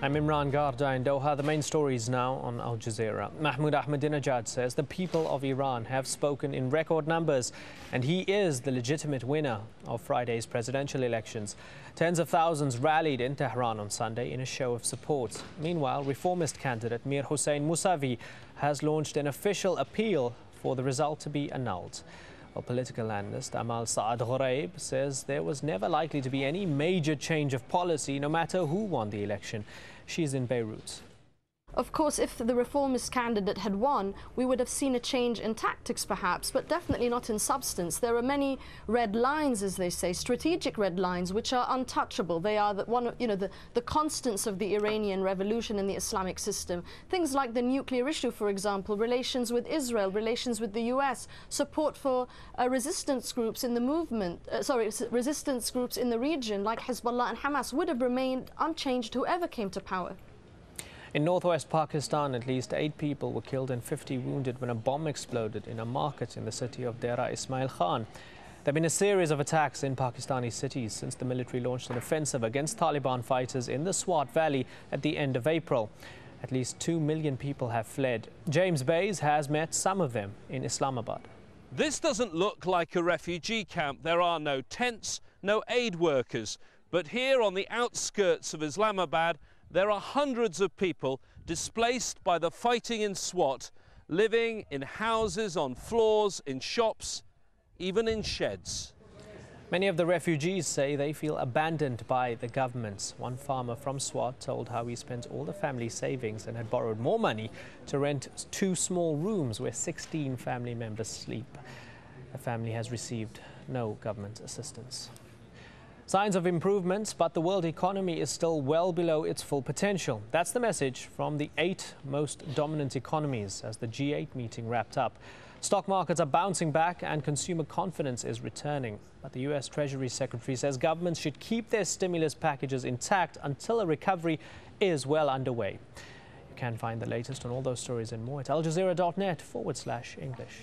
I'm Imran Garda in Doha. The main stories now on Al Jazeera. Mahmoud Ahmadinejad says the people of Iran have spoken in record numbers and he is the legitimate winner of Friday's presidential elections. Tens of thousands rallied in Tehran on Sunday in a show of support. Meanwhile, reformist candidate Mir Hossein Mousavi has launched an official appeal for the result to be annulled. A political analyst, Amal Saad Ghuraib, says there was never likely to be any major change of policy, no matter who won the election. She's in Beirut. Of course, if the reformist candidate had won, we would have seen a change in tactics perhaps, but definitely not in substance. There are many red lines, as they say, strategic red lines, which are untouchable. They are the constants of the Iranian revolution in the Islamic system. Things like the nuclear issue, for example, relations with Israel, relations with the US, support for resistance groups in the movement, resistance groups in the region like Hezbollah and Hamas would have remained unchanged whoever came to power. In northwest Pakistan, at least 8 people were killed and 50 wounded when a bomb exploded in a market in the city of Dera Ismail Khan. There have been a series of attacks in Pakistani cities since the military launched an offensive against Taliban fighters in the SWAT Valley at the end of April. At least 2 million people have fled. James Bays has met some of them in Islamabad. This doesn't look like a refugee camp. There are no tents, no aid workers. But here on the outskirts of Islamabad, there are hundreds of people displaced by the fighting in SWAT, living in houses, on floors, in shops, even in sheds. Many of the refugees say they feel abandoned by the government. One farmer from SWAT told how he spent all the family savings and had borrowed more money to rent 2 small rooms where 16 family members sleep. The family has received no government assistance. Signs of improvements, but the world economy is still well below its full potential. That's the message from the 8 most dominant economies as the G8 meeting wrapped up. Stock markets are bouncing back and consumer confidence is returning. But the US Treasury Secretary says governments should keep their stimulus packages intact until a recovery is well underway. You can find the latest on all those stories and more at aljazeera.net/English.